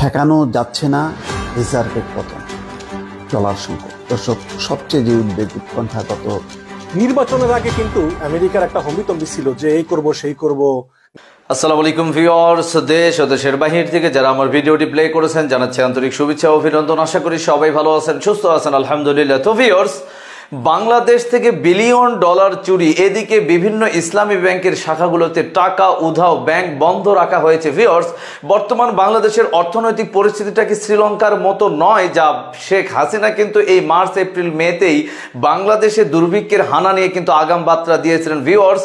ঠেকানো যাচ্ছে না রিজার্ভের পতন, ডলার সংকট। দর্শক, সবচেয়ে যে উদ্বেগ উৎকণ্ঠা গত নির্বাচনের আগে কিন্তু আমেরিকার একটা হম্বিতম্বি ছিল যে এই করব সেই করব। আসসালামু আলাইকুম ভিউয়ার্স, দেশ ও দেশের বাহির থেকে যারা আমার ভিডিওটি প্লে করেছেন জানাচ্ছি আন্তরিক শুভেচ্ছা ও অভিনন্দন। আশা করি সবাই ভালো আছেন, সুস্থ আছেন, আলহামদুলিল্লাহ। তো ভিউয়ার্স, বাংলাদেশ থেকে বিলিয়ন ডলার চুরি, এদিকে বিভিন্ন ইসলামী ব্যাংকের শাখাগুলোতে টাকা উধাও, ব্যাংক বন্ধ রাখা হয়েছে। ভিউয়ার্স, বর্তমান বাংলাদেশের অর্থনৈতিক পরিস্থিতিটা কি শ্রীলঙ্কার মতো নয়? যা শেখ হাসিনা কিন্তু এই মার্চ এপ্রিল মেতেই বাংলাদেশে দুর্ভিক্ষের হানা নিয়ে কিন্তু আগাম বার্তা দিয়েছিলেন। ভিউয়ার্স,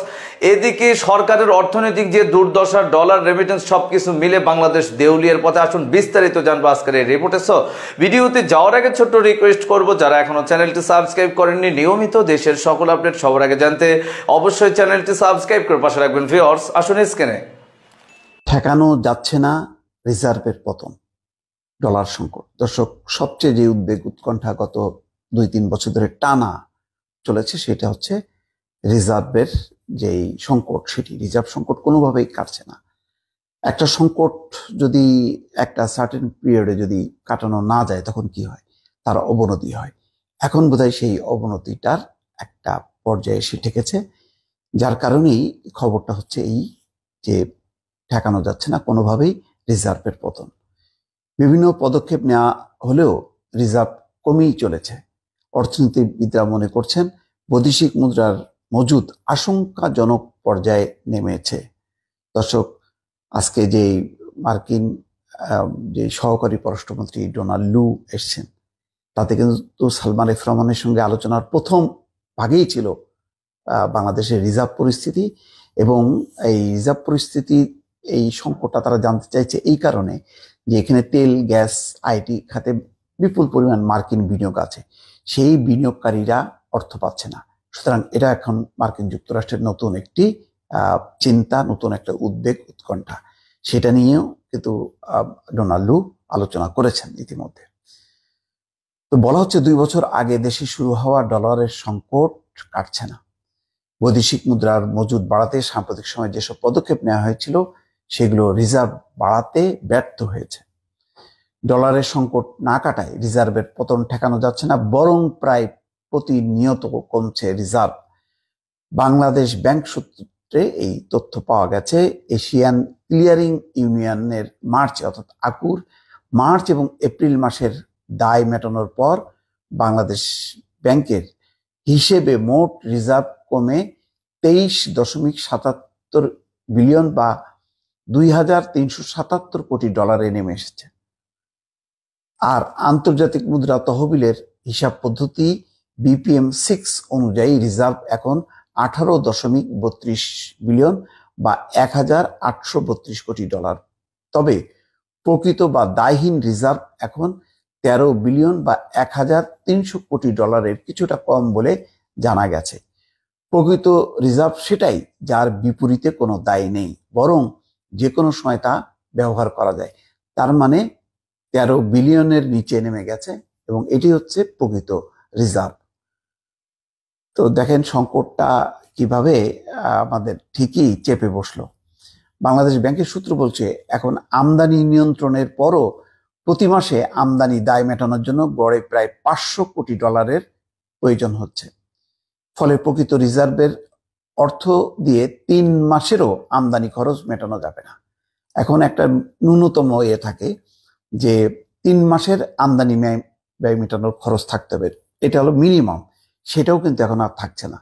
এদিকে সরকারের অর্থনৈতিক যে দুর্দশা, ডলার রেমিটেন্স সবকিছু মিলে বাংলাদেশ দেউলিয়ার পথে। আসুন বিস্তারিত জানবো আজকের এই রিপোর্টে। ভিডিওতে যাওয়ার আগে ছোট্ট রিকোয়েস্ট করব, যারা এখনো চ্যানেলটি সাবস্ক্রাইব করেননি, নিয়মিত দেশের সকল আপডেট সবার আগে জানতে অবশ্যই চ্যানেলটি সাবস্ক্রাইব করে পাশে রাখবেন। ভিউয়ার্স, আসুন স্ক্রিনে। ঠেকানো যাচ্ছে না রিজার্ভের পতন, ডলার সংকট। দর্শক, সবচেয়ে যে উদ্বেগ উৎকণ্ঠা গত 2-3 বছর ধরে টানা চলেছে সেটা হচ্ছে রিজার্ভের যেই সংকট, সেটি রিজার্ভ সংকট কোনোভাবেই কাটছে না। একটা সংকট যদি একটা সার্টেন পিরিয়ডে যদি কাটানো না যায় তখন কি হয়? তার অবনতি হয়। এখন বোধহয় সেই অবনতিটার একটা পর্যায়ে এসে ঠেকেছে, যার কারণেই খবরটা হচ্ছে এই যে ঠেকানো যাচ্ছে না কোনোভাবেই রিজার্ভের পতন। বিভিন্ন পদক্ষেপ নেওয়া হলেও রিজার্ভ কমেই চলেছে। অর্থনীতিবিদরা মনে করছেন বৈদেশিক মুদ্রার মজুদ আশঙ্কাজনক পর্যায়ে নেমেছে। দর্শক, আজকে যে মার্কিন যে সহকারী পররাষ্ট্রমন্ত্রী ডোনাল্ড লু এসছেন, তাতে কিন্তু সালমান এফ রহমানের সঙ্গে আলোচনার প্রথম ভাগেই ছিল বাংলাদেশের রিজার্ভ পরিস্থিতি। এবং এই রিজার্ভ পরিস্থিতি, এই সংকটটা তারা জানতে চাইছে এই কারণে যে এখানে তেল, গ্যাস, আইটি খাতে বিপুল পরিমাণ মার্কিন বিনিয়োগ আছে। সেই বিনিয়োগকারীরা অর্থ পাচ্ছে না। সুতরাং এটা এখন মার্কিন যুক্তরাষ্ট্রের নতুন একটি চিন্তা, নতুন একটা উদ্বেগ উৎকণ্ঠা। সেটা নিয়েও কিন্তু ডোনাল্ড লু আলোচনা করেছেন ইতিমধ্যে। তো বলা হচ্ছে 2 বছর আগে দেশে শুরু হওয়া ডলারের সংকট কাটছে না। বৈদেশিক মুদ্রার মজুদ বাড়াতে সাম্প্রতিক সময়ে যেসব পদক্ষেপ নেওয়া হয়েছিল সেগুলো রিজার্ভ বাড়াতে ব্যর্থ হয়েছে। ডলারের সংকট না কাটায় রিজার্ভের পতন ঠেকানো যাচ্ছে না, বরং প্রায় প্রতিনিয়ত কমছে রিজার্ভ। বাংলাদেশ ব্যাংক সূত্রে এই তথ্য পাওয়া গেছে। এশিয়ান ক্লিয়ারিং ইউনিয়নের মার্চে, অর্থাৎ আকুর মার্চ এবং এপ্রিল মাসের দায় মেটানোর পর বাংলাদেশ ব্যাংকের হিসেবে মোট রিজার্ভ কমে 23.77 বিলিয়ন বা 2377 কোটি ডলারে নেমে এসেছে। আর আন্তর্জাতিক মুদ্রা তহবিলের হিসাব পদ্ধতি BPM-6 অনুযায়ী রিজার্ভ এখন 18.32 বিলিয়ন বা 1832 কোটি ডলার। তবে প্রকৃত বা দায়হীন রিজার্ভ এখন 13 বিলিয়ন বা 1300 কোটি ডলারের কিছুটা কম বলে জানা গেছে। প্রকৃত রিজার্ভ সেটাই যার বিপরীতে কোনো দায় নেই, বরং যে কোনো সময় তা ব্যবহার করা যায়। তার মানে 13 বিলিয়নের নিচে নেমে গেছে এবং এটি হচ্ছে প্রকৃত রিজার্ভ। তো দেখেন সংকটটা কিভাবে আমাদের ঠিকই চেপে বসলো। বাংলাদেশ ব্যাংকের সূত্র বলছে এখন আমদানি নিয়ন্ত্রণের পরও প্রতি মাসে আমদানি দায় মেটানোর জন্য গড়ে প্রায় 500 কোটি ডলারের প্রয়োজন হচ্ছে। ফলে প্রকৃত রিজার্ভের অর্থ দিয়ে 3 মাসেরও আমদানি খরচ মেটানো যাবে না। এখন একটা ন্যূনতম থাকে যে 3 মাসের আমদানি ব্যয় মেটানোর খরচ থাকতে হবে, এটা হলো মিনিমাম। সেটাও কিন্তু এখন আর থাকছে না।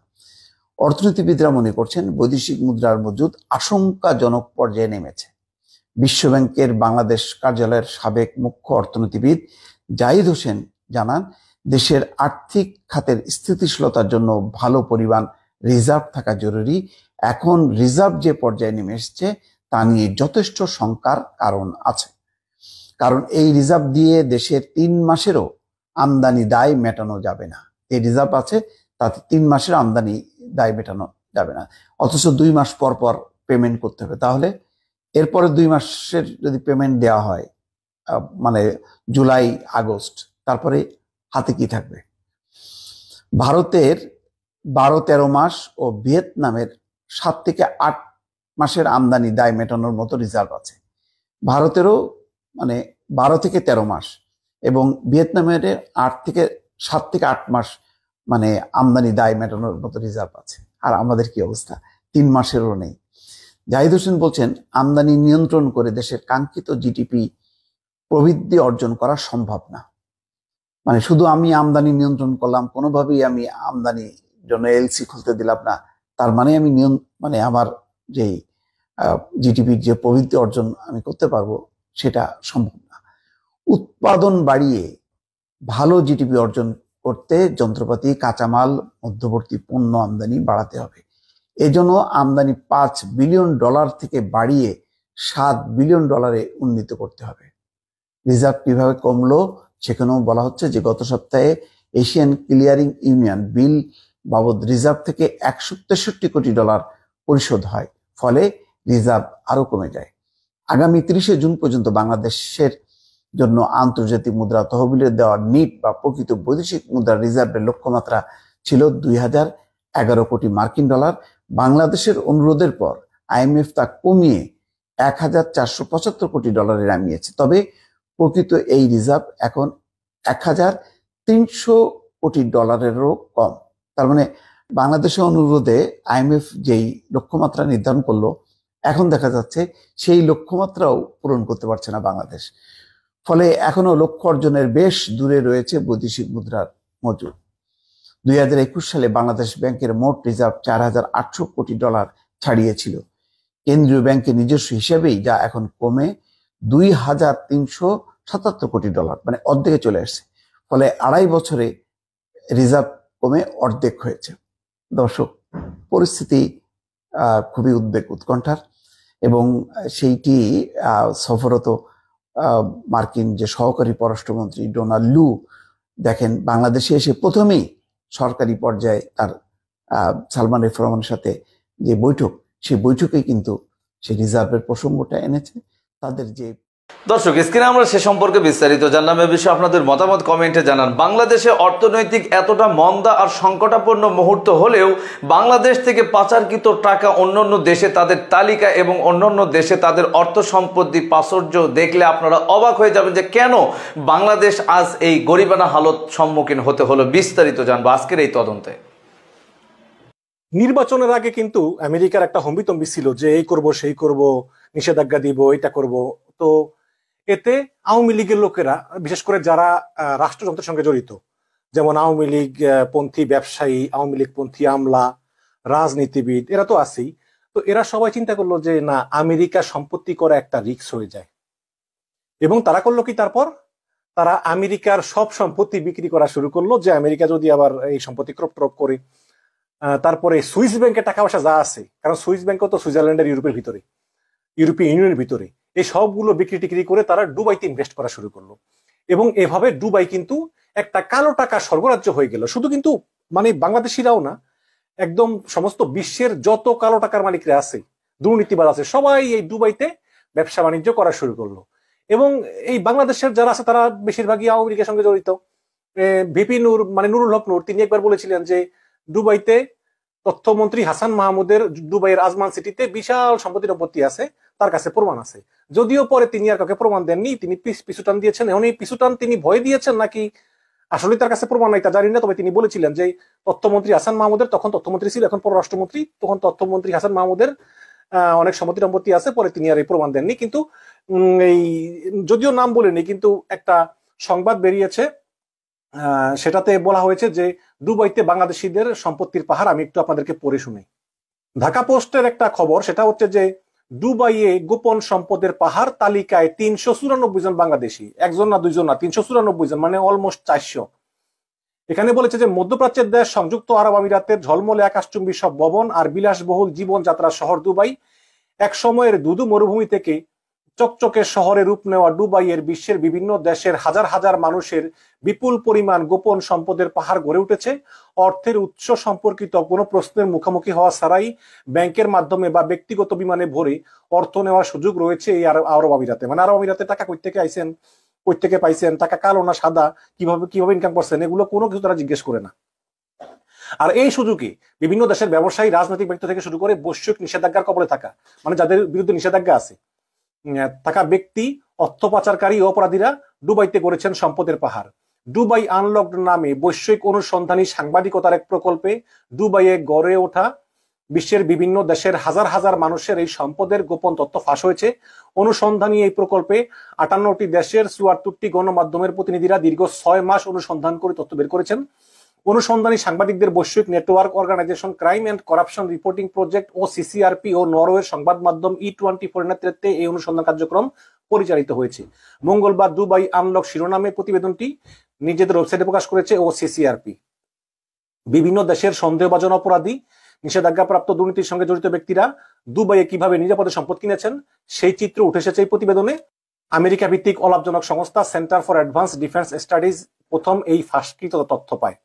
অর্থনীতিবিদরা মনে করছেন বৈদেশিক মুদ্রার মজুদ আশঙ্কাজনক পর্যায়ে নেমেছে। বিশ্বব্যাংকের বাংলাদেশ কার্যালয়ের সাবেক মুখ্য অর্থনীতিবিদ জাহিদ হোসেন জানান, দেশের আর্থিক খাতের স্থিতিশীলতার জন্য ভালো পরিমাণ রিজার্ভ থাকা জরুরি। এখন রিজার্ভ যে পর্যায়ে নেমে এসেছে তা নিয়ে যথেষ্ট শঙ্কার কারণ আছে। কারণ এই রিজার্ভ দিয়ে দেশের 3 মাসেরও আমদানি দায় মেটানো যাবে না। এই রিজার্ভ আছে, তাতে 3 মাসের আমদানি দায় মেটানো যাবে না, অথচ 2 মাস পর পর পেমেন্ট করতে হবে। তাহলে এরপরে 2 মাসের যদি পেমেন্ট দেওয়া হয়, মানে জুলাই, আগস্ট, তারপরে হাতে কি থাকবে? ভারতের 12-13 মাস ও ভিয়েতনামের 7 থেকে 8 মাসের আমদানি দায় মেটানোর মতো রিজার্ভ আছে। ভারতেরও মানে 12 থেকে 13 মাস, এবং ভিয়েতনামের 7 থেকে 8 মাস মানে আমদানি দায় মেটানোর মতো রিজার্ভ আছে। আর আমাদের কি অবস্থা, 3 মাসেরও নেই। জাহিদ হোসেন বলছেন, আমদানি নিয়ন্ত্রণ করে দেশের কাঙ্ক্ষিত জিডিপি প্রবৃদ্ধি অর্জন করা সম্ভব না। মানে শুধু আমি আমদানি নিয়ন্ত্রণ করলাম, কোনোভাবেই আমি আমদানির জন্য এলসি খুলতে দিলাম না, তার মানে আমি মানে আমার যে জিডিপির যে প্রবৃদ্ধি অর্জন আমি করতে পারবো সেটা সম্ভব না। উৎপাদন বাড়িয়ে ভালো জিডিপি অর্জন করতে যন্ত্রপাতি, কাঁচামাল, মধ্যবর্তী পণ্য আমদানি বাড়াতে হবে। এজন্য আমদানি $5 বিলিয়ন থেকে বাড়িয়ে $7 বিলিয়ন উন্নীত করতে হবে। রিজার্ভ কিভাবে কমলো সেখানেও বলা হচ্ছে যে গত সপ্তাহে এশিয়ান ক্লিয়ারিং ইউনিয়ন বিল বাবদ রিজার্ভ থেকে $163 কোটি পরিশোধ হয়, ফলে রিজার্ভ আরো কমে যায়। আগামী 30 জুন পর্যন্ত বাংলাদেশের জন্য আন্তর্জাতিক মুদ্রা তহবিলে দেওয়া নিট বা প্রকৃত বৈদেশিক মুদ্রা রিজার্ভের লক্ষ্যমাত্রা ছিল $2011 কোটি মার্কিন ডলার। বাংলাদেশের অনুরোধের পর আইএমএফ তা কমিয়ে $1475 কোটি নামিয়েছে। তবে প্রকৃত এই রিজার্ভ এখন $1300 কোটি কম। তার মানে বাংলাদেশের অনুরোধে আইএমএফ যেই লক্ষ্যমাত্রা নির্ধারণ করলো, এখন দেখা যাচ্ছে সেই লক্ষ্যমাত্রাও পূরণ করতে পারছে না বাংলাদেশ। ফলে এখনো লক্ষ্য অর্জনের বেশ দূরে রয়েছে বৈদেশিক মুদ্রার মজুদ। 2021 সালে বাংলাদেশ ব্যাংকের মোট রিজার্ভ $4800 কোটি ছাড়িয়েছিল কেন্দ্রীয় ব্যাংকের নিজস্ব হিসেবেই, যা এখন কমে $2377 কোটি, মানে অর্ধেকে চলে আসছে। ফলে 2.5 বছরে রিজার্ভ কমে অর্ধেক হয়েছে। দর্শক, পরিস্থিতি খুবই উৎকণ্ঠার, এবং সেইটি সফররত মার্কিন যে সহকারী পররাষ্ট্রমন্ত্রী ডোনাল্ড লু দেখেন বাংলাদেশে এসে প্রথমেই সরকারি পর্যায়ে তার সালমান এফ রহমানের সাথে যে বৈঠক, সেই বৈঠকে কিন্তু সেই রিজার্ভের প্রসঙ্গটা এনেছে। তাদের যে দর্শক, স্ক্রিনে আমরা সে সম্পর্কে বিস্তারিত জানলাম। এ বিষয়ে আপনাদের মতামত কমেন্টে জানান। বাংলাদেশে অর্থনৈতিক এতটা মন্দা আর সংকটাপন্ন মুহূর্ত হলেও বাংলাদেশ থেকে পাচারকৃত টাকা অন্যান্য দেশে তাদের তালিকা এবং অন্যান্য দেশে তাদের অর্থ সম্পত্তি প্রাচুর্য দেখলে আপনারা অবাক হয়ে যাবেন যে কেন বাংলাদেশ আজ এই গরিবানা হালত সম্মুখীন হতে হলো। বিস্তারিত জানবো আজকের এই তদন্তে। নির্বাচনের আগে কিন্তু আমেরিকার একটা হম্বিতম্বি ছিল যে এই করব সেই করব, নিষেধাজ্ঞা দিব, এটা করব। তো এতে আওয়ামী লীগের লোকেরা, বিশেষ করে যারা রাষ্ট্রযন্ত্রের সঙ্গে জড়িত, যেমন আওয়ামী লীগ পন্থী ব্যবসায়ী, আওয়ামী লীগ পন্থী আমলা, রাজনীতিবিদ, এরা তো আছেই। তো এরা সবাই চিন্তা করলো যে না, আমেরিকা সম্পত্তি করা একটা রিস্ক হয়ে যায়, এবং তারা করলো কি, তারপর তারা আমেরিকার সব সম্পত্তি বিক্রি করা শুরু করলো, যে আমেরিকা যদি আবার এই সম্পত্তি ক্রপ করে। তারপরে সুইস ব্যাংকে টাকা পয়সা যা আছে, কারণ সুইস ব্যাংকও তো সুইজারল্যান্ডের ইউরোপের ভিতরে, ইউরোপীয় ইউনিয়নের ভিতরে, এই সবগুলো বিক্রি টিক্রি করে তারা দুবাইতে ইনভেস্ট করা শুরু করলো। এবং এভাবে দুবাই কিন্তু একটা কালো টাকা স্বর্গরাজ্য হয়ে গেল। শুধু কিন্তু মানে বাংলাদেশিরাও না, একদম সমস্ত বিশ্বের যত কালো টাকার মালিকরা আছে, দুর্নীতিবাজ আছে, সবাই এই দুবাইতে ব্যবসা বাণিজ্য করা শুরু করলো। এবং এই বাংলাদেশের যারা আছে তারা বেশিরভাগই আওয়ামী লীগের সঙ্গে জড়িত। ভিপি নূর, মানে নুরুল হক নূর, তিনি একবার বলেছিলেন যে দুবাইতে তথ্যমন্ত্রী হাসান মাহমুদের দুবাইয়ের আজমান সিটিতে বিশাল সম্পত্তি আছে, তার কাছে প্রমাণ আছে। যদিও পরে তিনি আর কাউকে প্রমাণ দেননি, তিনি পিছুটান দিয়েছেন। এখন এই পিছুটান তিনি ভয় দিয়েছেন নাকি আসলে তার কাছে প্রমাণ নাই তা জানি না, তবে তিনি বলেছিলেন যে তথ্যমন্ত্রী হাসান মাহমুদের, তখন তথ্যমন্ত্রী ছিল, এখন পররাষ্ট্রমন্ত্রী, তখন তথ্যমন্ত্রী হাসান মাহমুদের অনেক সম্পত্তি আছে, পরে তিনি আর এই প্রমাণ দেননি। কিন্তু এই যদিও নাম বলেনি, কিন্তু একটা সংবাদ বেরিয়েছে, সেটাতে বলা হয়েছে যে দুবাইতে বাংলাদেশিদের সম্পত্তির পাহাড়। আমি একটু আপনাদেরকে পড়ে শুনি। ঢাকা পোস্টের একটা খবর, সেটা হচ্ছে যে দুবাইয়ে গোপন সম্পদের পাহাড়, তালিকায় 394 জন বাংলাদেশি, একজন না দুইজন না, 394 জন, মানে অলমোস্ট 400। এখানে বলেছে যে মধ্যপ্রাচ্যের দেশ সংযুক্ত আরব আমিরাতের ঝলমলে আকাশচুম্বী সব ভবন আর বিলাসবহুল জীবনযাত্রা শহর দুবাই, এক সময়ের দুদু মরুভূমি থেকে চকচকে শহরে রূপ নেওয়া দুবাইয়ের বিশ্বের বিভিন্ন দেশের হাজার হাজার মানুষের বিপুল পরিমাণ গোপন সম্পদের পাহাড় গড়ে উঠেছে। অর্থের উৎস সম্পর্কিত কোনো প্রশ্নের মুখোমুখি হওয়া ছাড়াই ব্যাংকের মাধ্যমে বা ব্যক্তিগত বিমানে ভরে অর্থ নেওয়ার সুযোগ রয়েছে এই আরব আমিরাতে। মানে আরব আমিরাতে টাকা কই থেকে আইছেন, কই থেকে পাইছেন, টাকা কালো না সাদা, কিভাবে ইনকাম করছেন, এগুলো কোনো কিছু তারা জিজ্ঞেস করে না। আর এই সুযোগে বিভিন্ন দেশের ব্যবসায়ী, রাজনৈতিক ব্যক্তি থেকে শুরু করে বৈশ্বিক নিষেধাজ্ঞার কবলে থাকা, মানে যাদের বিরুদ্ধে নিষেধাজ্ঞা আছে, থাকা ব্যক্তি অর্থ পাচারকারী ও অপরাধীরা দুবাইতে গড়েছেন সম্পদের পাহাড়। দুবাই আনলকড নামে বৈশ্বিক অনুসন্ধানী সাংবাদিকতার এক প্রকল্পে দুবাইয়ে গড়ে ওঠা বিশ্বের বিভিন্ন দেশের হাজার হাজার মানুষের এই সম্পদের গোপন তথ্য ফাঁস হয়েছে। অনুসন্ধানী এই প্রকল্পে 58টি দেশের 74টি গণমাধ্যমের প্রতিনিধিরা দীর্ঘ 6 মাস অনুসন্ধান করে তথ্য বের করেছেন। অনুসন্ধানী সাংবাদিকদের বৈশ্বিক network organization crime and corruption reporting project ও সিসিআরপি ও নরওয়ের সংবাদ মাধ্যম E24 নেতৃত্বে এই অনুসন্ধান কার্যক্রম পরিচালিত হয়েছে। মঙ্গলবার দুবাই আনলক শিরোনামে প্রতিবেদনটি নিজেদের ওয়েবসাইটে প্রকাশ করেছে ও সিসিআরপি। বিভিন্ন দেশের সন্দেহভাজন অপরাধী, নিষেধাজ্ঞাপ্রাপ্ত দুর্নীতির সঙ্গে জড়িত ব্যক্তিরা দুবাইয়ে কিভাবে নিরাপদে সম্পদ কিনেছেন সেই চিত্র উঠে এসেছে এই প্রতিবেদনে। আমেরিকা ভিত্তিক অলাভজনক সংস্থা centre for advance defence studies প্রথম এই ফাঁসকৃত তথ্য পায়।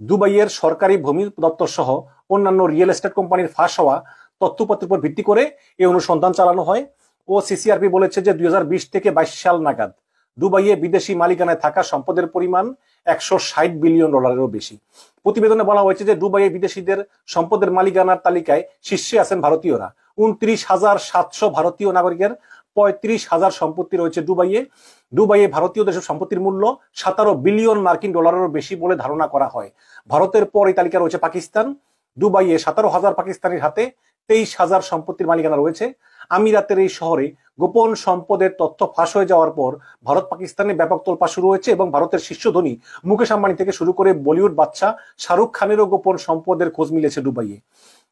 দুবাইয়ের সরকারি ভূমি দপ্তর সহ অন্যান্য রিয়েল এস্টেট কোম্পানির ফাঁস হওয়া তথ্যপত্রের উপর ভিত্তি করে এই অনুসন্ধান চালানো হয়। ও সিসিআরপি বলেছে যে 2020 থেকে 22 সাল নাগাদ দুবাইয়ে বিদেশি মালিকানায় থাকা সম্পদের পরিমাণ $160 বিলিয়ন বেশি। প্রতিবেদনে বলা হয়েছে যে দুবাইয়ে বিদেশিদের সম্পদের মালিকানার তালিকায় শীর্ষে আছেন ভারতীয়রা। 29,700 ভারতীয় নাগরিকের 35,000 সম্পত্তি রয়েছে দুবাইয়ে। দুবাইয়ে ভারতীয়দের সম্পত্তির মূল্য $17 বিলিয়ন বেশি বলে ধারণা করা হয়। ভারতের পর এই তালিকা রয়েছে পাকিস্তান। দুবাইয়ে 17,000 পাকিস্তানির হাতে 23,000 সম্পত্তির মালিকানা রয়েছে। আমিরাতের এই শহরে গোপন সম্পদের তথ্য ফাঁস হয়ে যাওয়ার পর ভারত পাকিস্তানে ব্যাপক তোলপাড় শুরু হয়েছে এবং ভারতের শীর্ষ ধনী মুকেশ আম্বানি থেকে শুরু করে বলিউড বাদশা শাহরুখ খানেরও গোপন সম্পদের খোঁজ মিলেছে দুবাইয়ে।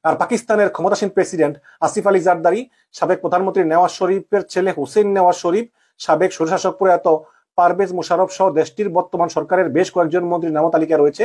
আর পাকিস্তানের ক্ষমতাসীন প্রেসিডেন্ট আসিফ আলী জারদারি, সাবেক প্রধানমন্ত্রী নেওয়াজ শরীফের ছেলে হুসেইন নেওয়াজ শরীফ, সাবেক স্বৈরশাসক প্রয়াত পারভেজ মুশারফ সহ দেশটির বর্তমান সরকারের বেশ কয়েকজন মন্ত্রীর নাম তালিকা রয়েছে